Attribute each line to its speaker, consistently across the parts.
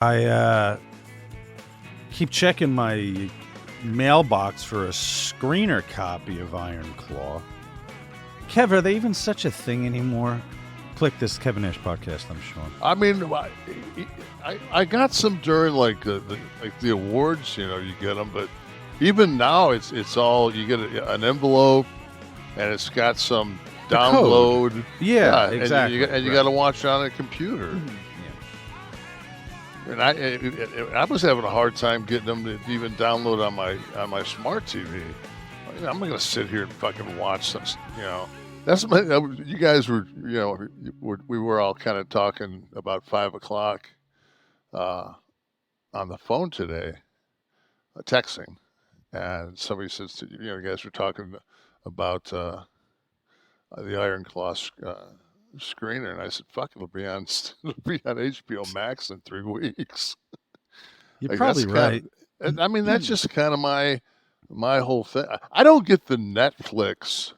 Speaker 1: I keep checking my mailbox for a screener copy of Iron Claw. Kev, are they even such a thing anymore? Click this Kevin Nash podcast, I'm sure.
Speaker 2: I mean, I got some during like the awards, you get them, but even now it's all you get an envelope and it's got some download.
Speaker 1: Code. Yeah, exactly.
Speaker 2: And you got to watch it on a computer. And I was having a hard time getting them to even download on my smart TV. I'm not going to sit here and fucking watch some, That's you guys were, we were all kind of talking about 5:00 on the phone today, texting, and somebody says, you guys were talking about the Iron Claw screener, and I said, "Fuck, it'll be on HBO Max in 3 weeks."
Speaker 1: You're probably right.
Speaker 2: I mean, that's just kind of my whole thing. I don't get the Netflix.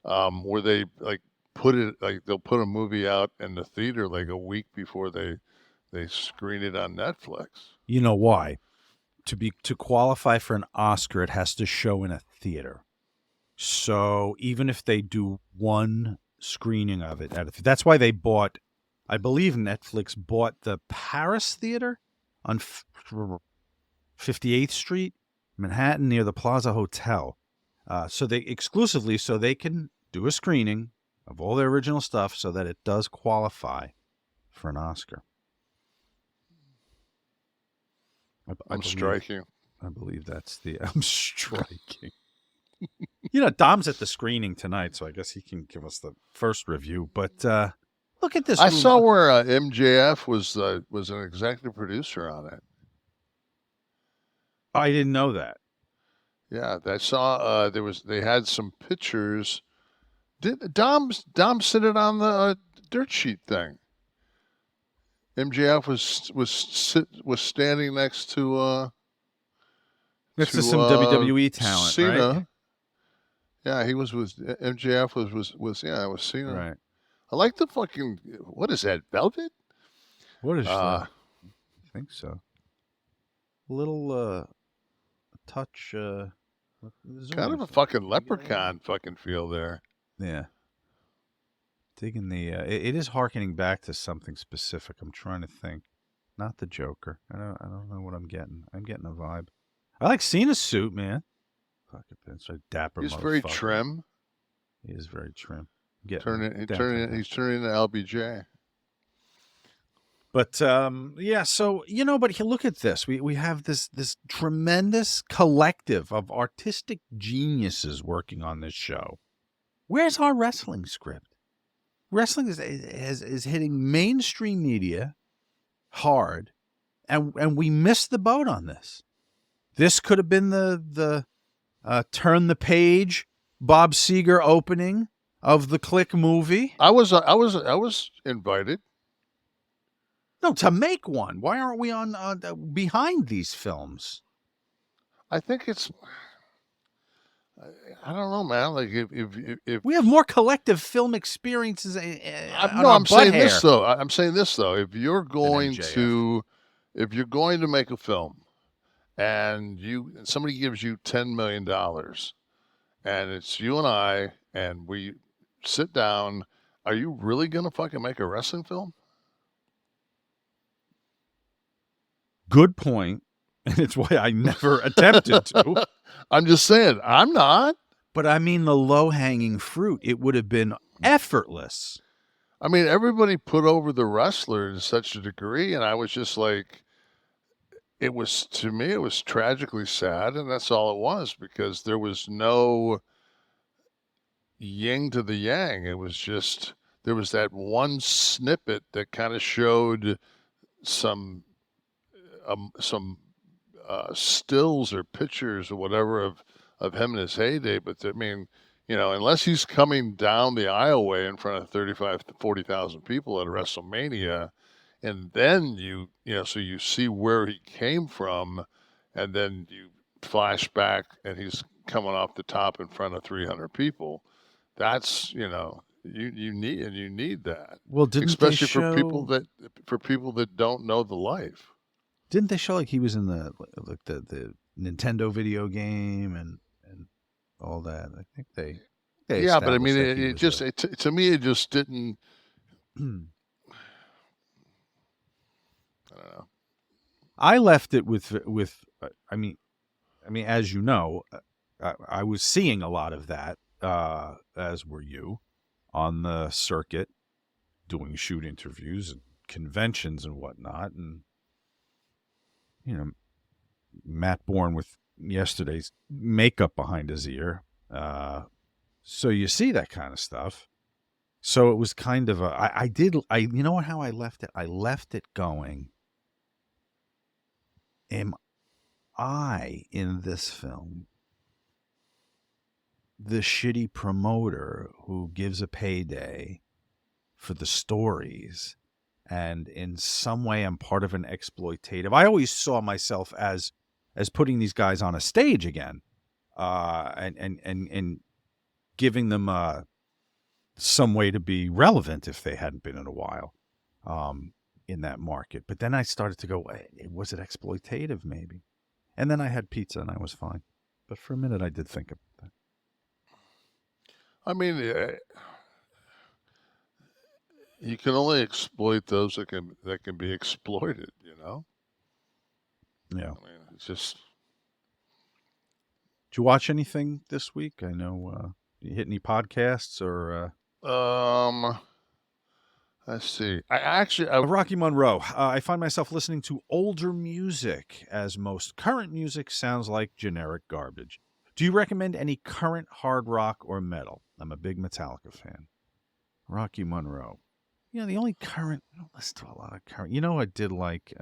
Speaker 2: Where they they'll put a movie out in the theater like a week before they screen it on Netflix.
Speaker 1: You know why? To qualify for an Oscar, it has to show in a theater. So even if they do one screening of it, that's why they bought. I believe Netflix bought the Paris Theater on 58th Street, Manhattan, near the Plaza Hotel. So they can do a screening of all their original stuff so that it does qualify for an Oscar.
Speaker 2: I'm striking.
Speaker 1: I believe that's I'm striking. Dom's at the screening tonight, so I guess he can give us the first review. But look at this.
Speaker 2: I saw where MJF was an executive producer on it.
Speaker 1: I didn't know that.
Speaker 2: Yeah, I saw they had some pictures. Did Dom sit it on the dirt sheet thing? MJF was standing next to
Speaker 1: some WWE talent,
Speaker 2: Cena.
Speaker 1: Right?
Speaker 2: Yeah, he was with MJF was Cena.
Speaker 1: Right.
Speaker 2: I like the fucking, what is that, velvet?
Speaker 1: What is that? I think so. A little touch
Speaker 2: kind of a fucking leprechaun fucking feel there.
Speaker 1: Yeah. Digging the it is hearkening back to something specific. I'm trying to think. Not the Joker. I don't know what I'm getting. I'm getting a vibe. I like Cena's suit, man. Fucking that's a dapper.
Speaker 2: He's very trim.
Speaker 1: He is very trim.
Speaker 2: He's turning into LBJ.
Speaker 1: But yeah, so but look at this. We have this tremendous collective of artistic geniuses working on this show. Where's our wrestling script? Wrestling is hitting mainstream media hard, and we missed the boat on this. This could have been the turn the page Bob Seger opening of the Click movie.
Speaker 2: I was invited.
Speaker 1: No, to make one. Why aren't we on behind these films?
Speaker 2: I think it's. I don't know, man. Like if
Speaker 1: we have more collective film experiences.
Speaker 2: I'm saying this though. I'm saying this though. If you're going to make a film, and somebody gives you $10 million, and it's you and I, and we sit down, are you really gonna fucking make a wrestling film?
Speaker 1: Good point. And it's why I never attempted to.
Speaker 2: I'm just saying, I'm not.
Speaker 1: But I mean the low-hanging fruit. It would have been effortless.
Speaker 2: I mean, everybody put over the wrestler to such a degree, and I was just like, to me, it was tragically sad, and that's all it was, because there was no yin to the yang. It was just, there was that one snippet that kind of showed some stills or pictures or whatever of him in his heyday. But I mean, unless he's coming down the aisleway in front of 35 to 40,000 people at a WrestleMania, and then so you see where he came from, and then you flash back and he's coming off the top in front of 300 people. That's, you need that.
Speaker 1: Well, didn't
Speaker 2: especially for people that don't know the life.
Speaker 1: Didn't they show like he was in the Nintendo video game and all that? I think they
Speaker 2: Yeah, but I mean,
Speaker 1: established that he
Speaker 2: it
Speaker 1: was
Speaker 2: just to me it just didn't.
Speaker 1: a.
Speaker 2: I don't know.
Speaker 1: I left it with. I mean, as you know, I was seeing a lot of that, as were you, on the circuit, doing shoot interviews and conventions and whatnot, and Matt Bourne with yesterday's makeup behind his ear. So you see that kind of stuff. So it was kind of you know how I left it? I left it going, am I in this film the shitty promoter who gives a payday for the stories, and in some way I'm part of an exploitative? I always saw myself as putting these guys on a stage again, and giving them some way to be relevant if they hadn't been in a while, in that market. But then I started to go, was it exploitative maybe? And then I had pizza and I was fine. But for a minute I did think about that.
Speaker 2: I mean, you can only exploit those that can be exploited.
Speaker 1: Yeah.
Speaker 2: I mean, it's just.
Speaker 1: Did you watch anything this week? I know, you hit any podcasts or
Speaker 2: Let's see. I
Speaker 1: Rocky Monroe. I find myself listening to older music, as most current music sounds like generic garbage. Do you recommend any current hard rock or metal? I'm a big Metallica fan. Rocky Monroe. The only current, I don't listen to a lot of current. I did like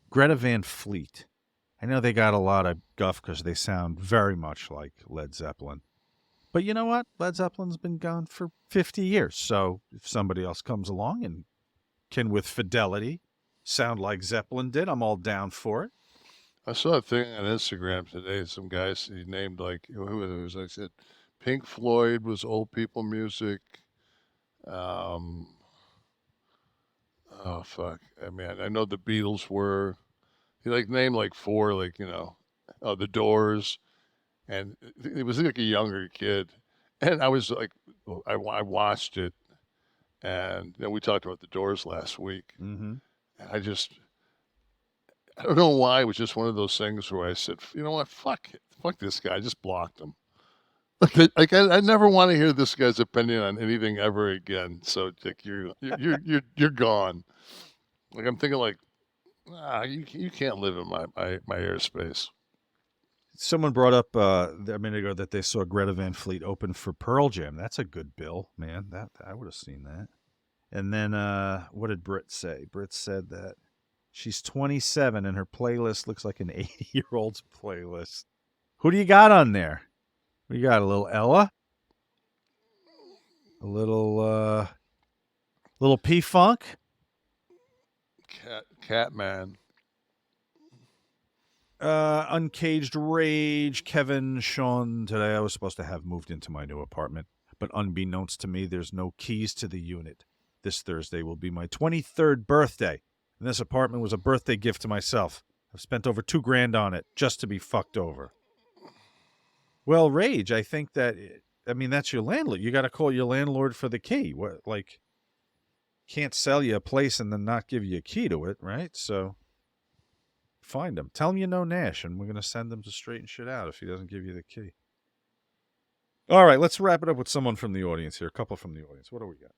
Speaker 1: Greta Van Fleet. I know they got a lot of guff because they sound very much like Led Zeppelin. But you know what? Led Zeppelin's been gone for 50 years. So if somebody else comes along and can, with fidelity, sound like Zeppelin did, I'm all down for it.
Speaker 2: I saw a thing on Instagram today. Some guys he named who it was. I said, Pink Floyd was old people music. Oh fuck! I mean, I know the Beatles were. He named four, the Doors, and it was like a younger kid, and I was like, I watched it, and we talked about the Doors last week,
Speaker 1: Mm-hmm.
Speaker 2: and I don't know why, it was just one of those things where I said, you know what, fuck this guy, I just blocked him. I never want to hear this guy's opinion on anything ever again. So you're gone. I'm thinking you can't live in my airspace.
Speaker 1: Someone brought up a minute ago that they saw Greta Van Fleet open for Pearl Jam. That's a good bill, man. That I would have seen that. And then what did Britt say? Britt said that she's 27 and her playlist looks like an 80-year-old's playlist. Who do you got on there? We got a little Ella, a little P-Funk,
Speaker 2: Catman,
Speaker 1: Uncaged Rage, Kevin, Sean. Today I was supposed to have moved into my new apartment, but unbeknownst to me, there's no keys to the unit. This Thursday will be my 23rd birthday, and this apartment was a birthday gift to myself. I've spent over $2,000 on it just to be fucked over. Well, Rage, I think that's your landlord. You got to call your landlord for the key. What, can't sell you a place and then not give you a key to it, right? So find him. Tell him you know Nash, and we're going to send him to straighten shit out if he doesn't give you the key. All right, let's wrap it up with someone from the audience here. A couple from the audience. What do we got?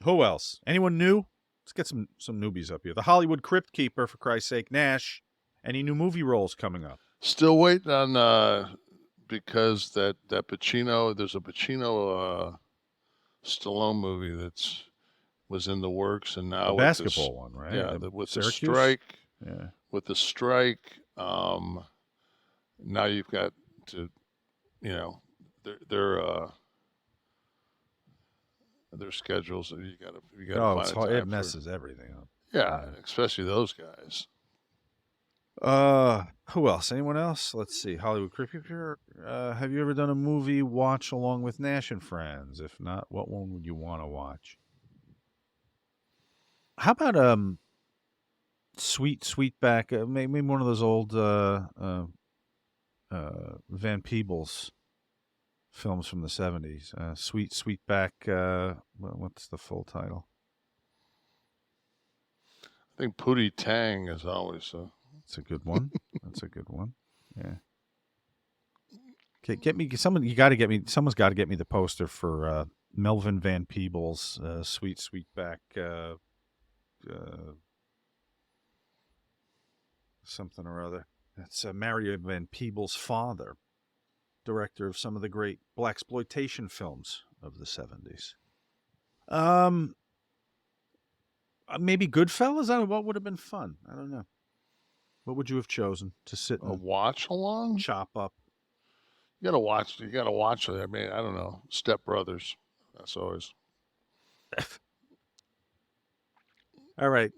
Speaker 1: Who else? Anyone new? Let's get some newbies up here. The Hollywood Crypt Keeper, for Christ's sake. Nash, any new movie roles coming up?
Speaker 2: Still waiting on because that Pacino, there's a Pacino Stallone movie was in the works, and now
Speaker 1: the basketball one, right?
Speaker 2: Yeah, with
Speaker 1: Syracuse?
Speaker 2: the strike.
Speaker 1: Yeah.
Speaker 2: With the strike, now you've got to, their schedules. You got to find time.
Speaker 1: It messes everything up.
Speaker 2: Yeah, especially those guys.
Speaker 1: Who else? Anyone else? Let's see. Hollywood Crypt Keeper. Have you ever done a movie watch along with Nash and Friends? If not, what one would you want to watch? How about Sweetback, maybe one of those old Van Peebles films from the 70s. Sweetback. What's the full title?
Speaker 2: I think Pootie Tang is always.
Speaker 1: That's a good one. That's a good one. Yeah. Okay, get me someone. You got to get me. Someone's got to get me the poster for Melvin Van Peebles, Sweetback. Something or other. That's Mario Van Peebles' father, director of some of the great blaxploitation films of the 70s. Maybe Goodfellas? What would have been fun? I don't know. What would you have chosen to sit
Speaker 2: A
Speaker 1: and
Speaker 2: watch along?
Speaker 1: chop up?
Speaker 2: You gotta watch. You gotta watch it. I mean, I don't know. Step Brothers. That's always.
Speaker 1: All right.